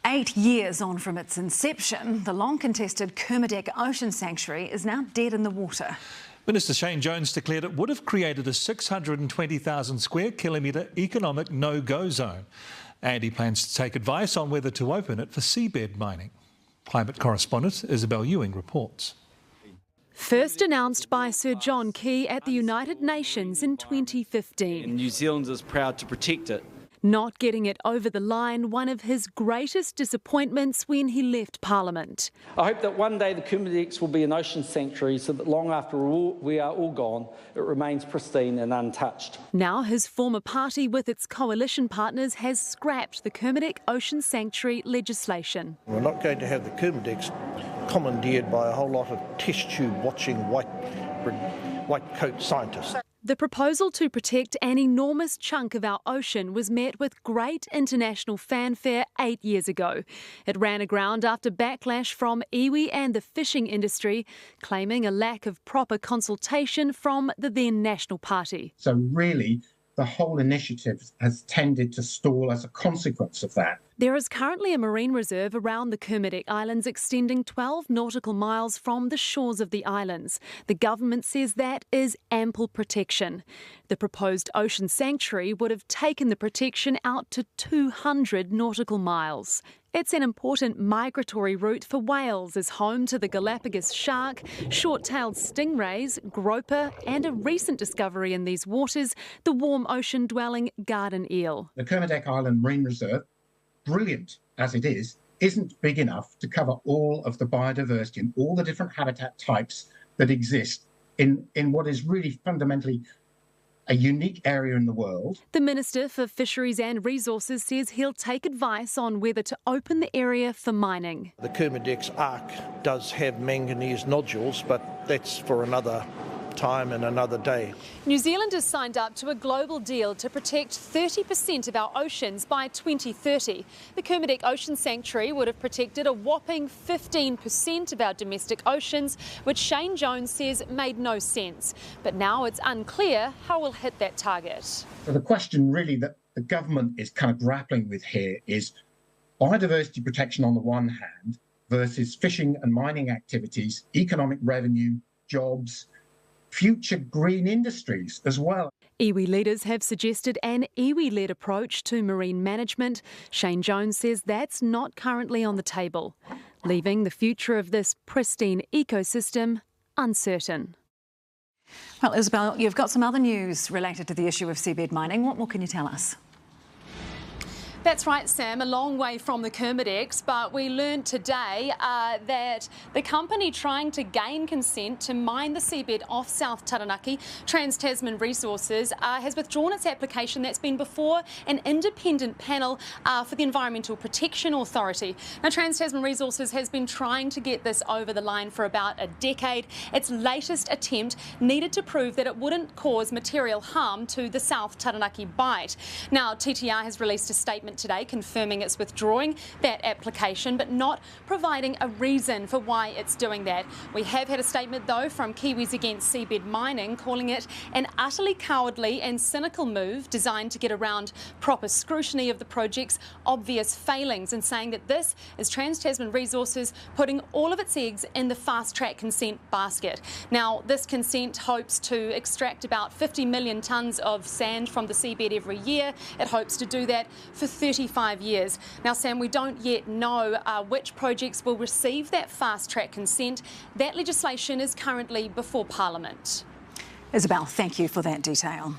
8 years on from its inception, the long-contested Kermadec Ocean Sanctuary is now dead in the water. Minister Shane Jones declared it would have created a 620,000 square kilometre economic no-go zone, and he plans to take advice on whether to open it for seabed mining. Climate correspondent Isabel Ewing reports. First announced by Sir John Key at the United Nations in 2015. And New Zealand is proud to protect it. Not getting it over the line, one of his greatest disappointments when he left Parliament. I hope that one day the Kermadec will be an ocean sanctuary so that long after we are all gone, it remains pristine and untouched. Now his former party with its coalition partners has scrapped the Kermadec Ocean Sanctuary legislation. We're not going to have the Kermadecs commandeered by a whole lot of test tube watching white coat scientists. The proposal to protect an enormous chunk of our ocean was met with great international fanfare 8 years ago. It ran aground after backlash from iwi and the fishing industry, claiming a lack of proper consultation from the then National Party. So really, the whole initiative has tended to stall as a consequence of that. There is currently a marine reserve around the Kermadec Islands extending 12 nautical miles from the shores of the islands. The government says that is ample protection. The proposed ocean sanctuary would have taken the protection out to 200 nautical miles. It's an important migratory route for whales, as home to the Galapagos shark, short-tailed stingrays, groper, and a recent discovery in these waters, the warm ocean-dwelling garden eel. The Kermadec Island Marine Reserve, brilliant as it is, isn't big enough to cover all of the biodiversity and all the different habitat types that exist in what is really fundamentally a unique area in the world. The Minister for Fisheries and Resources says he'll take advice on whether to open the area for mining. The Kermadec's arc does have manganese nodules, but that's for another time and another day. New Zealand has signed up to a global deal to protect 30% of our oceans by 2030. The Kermadec Ocean Sanctuary would have protected a whopping 15% of our domestic oceans, which Shane Jones says made no sense. But now it's unclear how we'll hit that target. So the question really that the government is kind of grappling with here is biodiversity protection on the one hand versus fishing and mining activities, economic revenue, jobs, future green industries as well. Iwi leaders have suggested an iwi-led approach to marine management. Shane Jones says that's not currently on the table, leaving the future of this pristine ecosystem uncertain. Well, Isabel, you've got some other news related to the issue of seabed mining. What more can you tell us? That's right, Sam, a long way from the Kermadecs, but we learned today that the company trying to gain consent to mine the seabed off South Taranaki, Trans-Tasman Resources, has withdrawn its application that's been before an independent panel for the Environmental Protection Authority. Now, Trans-Tasman Resources has been trying to get this over the line for about a decade. Its latest attempt needed to prove that it wouldn't cause material harm to the South Taranaki Bight. Now, TTR has released a statement today confirming it's withdrawing that application but not providing a reason for why it's doing that. We have had a statement though from Kiwis Against Seabed Mining calling it an utterly cowardly and cynical move designed to get around proper scrutiny of the project's obvious failings, and saying that this is Trans-Tasman Resources putting all of its eggs in the fast-track consent basket. Now, this consent hopes to extract about 50 million tonnes of sand from the seabed every year. It hopes to do that for 35 years. Now, Sam, we don't yet know which projects will receive that fast-track consent. That legislation is currently before Parliament. Isabel, thank you for that detail.